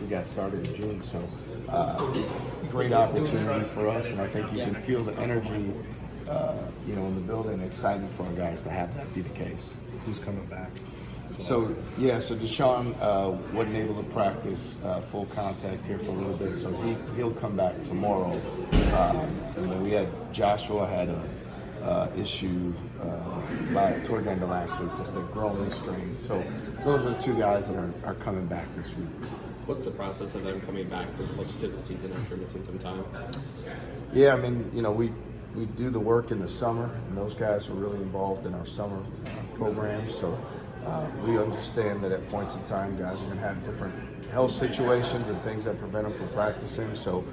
we got started in June. So great opportunities for us, and I think you can feel the energy, in the building. Excitement for our guys to have that be the case. Who's coming back? So Dishon wasn't able to practice full contact here for a little bit, so he'll come back tomorrow. And then we had Joshua had a issue toward the end of last week, just a growing strain. So those are the two guys that are coming back this week. What's the process of them coming back this close to the season after missing some time? Yeah, I mean, we do the work in the summer, and those guys are really involved in our summer program. So we understand that at points in time, guys are going to have different health situations and things that prevent them from practicing. So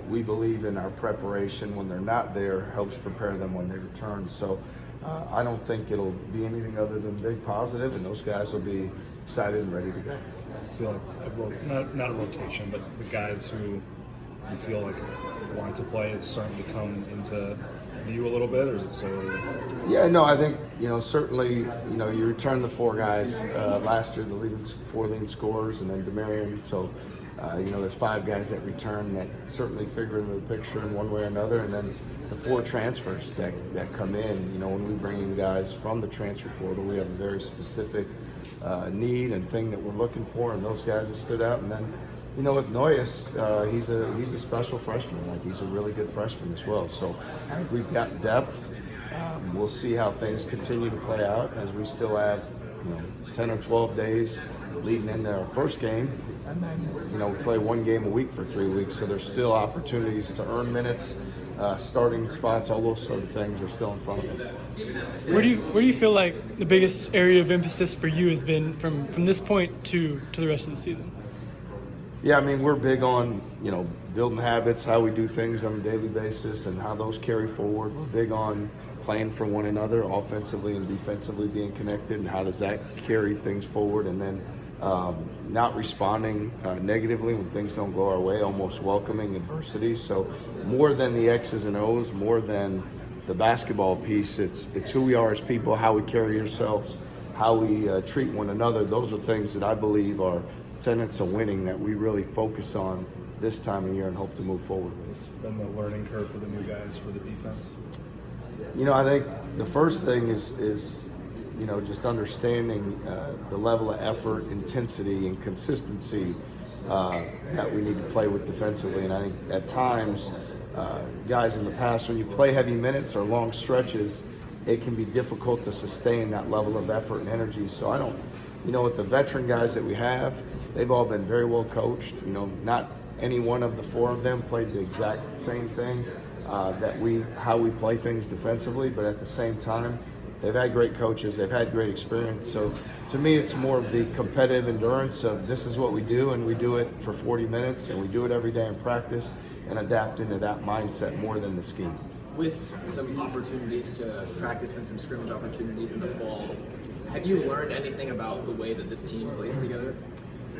we believe in our preparation when they're not there helps prepare them when they return. So I don't think it'll be anything other than big positive, and those guys will be excited and ready to go. I feel like not a rotation, but the guys who you feel like want to play, it's starting to come into view a little bit, or is it still? Yeah, no, I think certainly you return the four guys last year, the four leading scorers, and then DeMarion. So there's five guys that return that certainly figure into the picture in one way or another, and then the four transfers that come in. When we bring in guys from the transfer portal, we have a very specific need and thing that we're looking for, and those guys have stood out. And then with Noyes, he's a special freshman. Like, he's a really good freshman as well. So I think we've got depth. We'll see how things continue to play out, as we still have 10 or 12 days leading into our first game, and then we play one game a week for 3 weeks. So there's still opportunities to earn minutes, starting spots, all those sort of things are still in front of us. Where do you feel like the biggest area of emphasis for you has been from this point to the rest of the season? Yeah, I mean, we're big on building habits, how we do things on a daily basis, and how those carry forward. We're big on playing for one another, offensively and defensively, being connected, and how does that carry things forward, and then not responding negatively when things don't go our way, almost welcoming adversity. So more than the X's and O's, more than the basketball piece, it's who we are as people, how we carry ourselves, how we treat one another. Those are things that I believe are tenets of winning that we really focus on this time of year and hope to move forward with. It's been the learning curve for the new guys for the defense. I think the first thing is just understanding the level of effort, intensity, and consistency that we need to play with defensively. And I think at times, guys in the past, when you play heavy minutes or long stretches, it can be difficult to sustain that level of effort and energy. So I don't, with the veteran guys that we have, they've all been very well coached. Not any one of the four of them played the exact same thing how we play things defensively, but at the same time, they've had great coaches, they've had great experience. So to me, it's more of the competitive endurance of this is what we do, and we do it for 40 minutes, and we do it every day in practice, and adapt into that mindset more than the scheme. With some opportunities to practice and some scrimmage opportunities in the fall, have you learned anything about the way that this team plays together?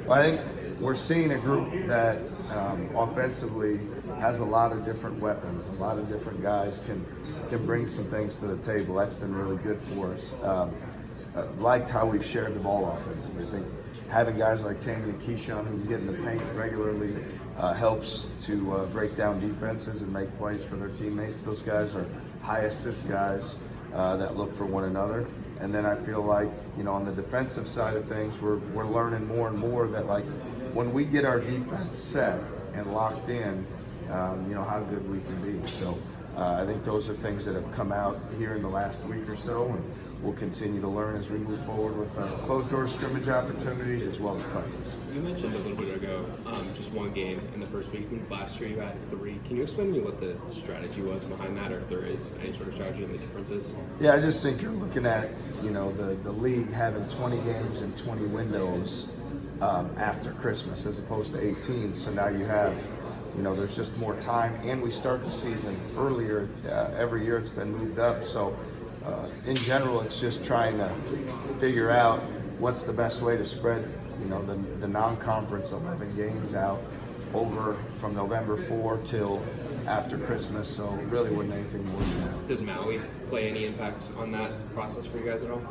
Well, I think we're seeing a group that offensively has a lot of different weapons. A lot of different guys can bring some things to the table. That's been really good for us. Liked how we've shared the ball offensively. I think having guys like Tammy and Keyshawn who get in the paint regularly helps to break down defenses and make plays for their teammates. Those guys are high assist guys that look for one another. And then I feel like, on the defensive side of things, we're learning more and more that, like, when we get our defense set and locked in, how good we can be. So I think those are things that have come out here in the last week or so, and we'll continue to learn as we move forward with closed-door scrimmage opportunities as well as practice. You mentioned a little bit ago just one game in the first week. I think last year you had 3. Can you explain to me what the strategy was behind that, or if there is any sort of strategy and the differences? Yeah, I just think you're looking at, the league having 20 games and 20 windows after Christmas as opposed to 18. So now you have, there's just more time, and we start the season earlier. Every year it's been moved up. So in general, it's just trying to figure out what's the best way to spread, the non-conference 11 games out over from November 4 till after Christmas. So really wasn't anything more than that. Does Maui play any impact on that process for you guys at all?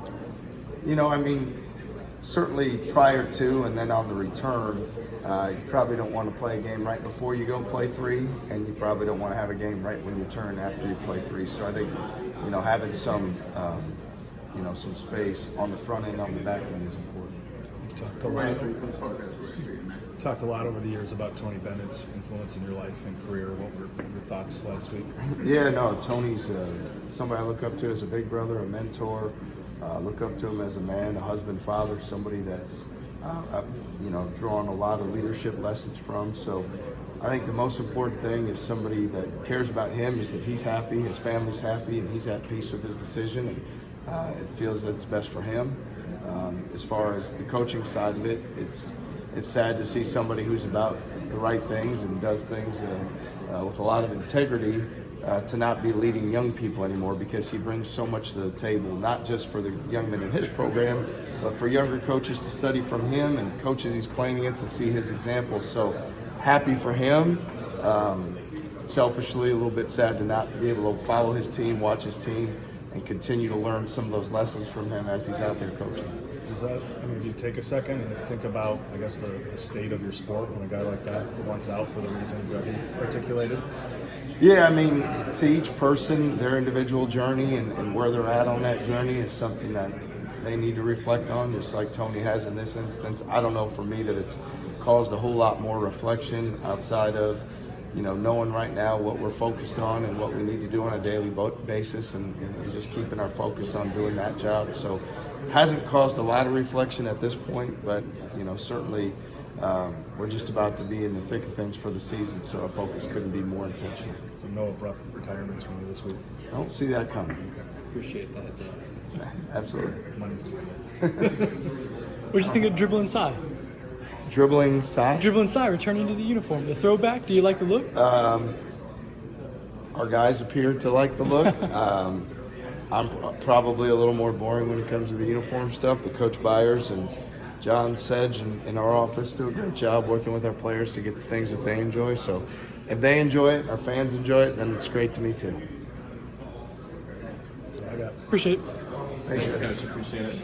certainly prior to and then on the return, you probably don't want to play a game right before you go play 3, and you probably don't want to have a game right when you turn after you play 3. So I think, having some, some space on the front end, on the back end is important. Talked a lot over the years about Tony Bennett's influence in your life and career. What were your thoughts last week? Yeah, no, Tony's somebody I look up to as a big brother, a mentor. Look up to him as a man, a husband, father, somebody that's I've drawn a lot of leadership lessons from. So I think the most important thing is somebody that cares about him, is that he's happy, his family's happy, and he's at peace with his decision, and it feels that it's best for him. As far as the coaching side of it, it's sad to see somebody who's about the right things and does things with a lot of integrity to not be leading young people anymore, because he brings so much to the table, not just for the young men in his program, but for younger coaches to study from him and coaches he's playing against to see his examples. So happy for him. Selfishly, a little bit sad to not be able to follow his team, watch his team, and continue to learn some of those lessons from him as he's out there coaching. Do you take a second and think about, I guess, the state of your sport when a guy like that wants out for the reasons that he articulated? Yeah, to each person, their individual journey and where they're at on that journey is something that they need to reflect on, just like Tony has in this instance. I don't know for me that it's caused a whole lot more reflection outside of, knowing right now what we're focused on and what we need to do on a daily basis and just keeping our focus on doing that job. So hasn't caused a lot of reflection at this point, but, certainly we're just about to be in the thick of things for the season, so our focus couldn't be more intentional. So no abrupt retirements from you this week? I don't see that coming. Appreciate that heads up. Absolutely. Money's too. What did you think of Dribbling Sai? Dribbling side? Dribbling Sai returning to the uniform. The throwback, do you like the look? Our guys appear to like the look. I'm probably a little more boring when it comes to the uniform stuff, but Coach Byers and John Sedge in our office do a great job working with our players to get the things that they enjoy. So if they enjoy it, our fans enjoy it, then it's great to me too. That's what I got. Appreciate it. Thanks, Guys, appreciate it.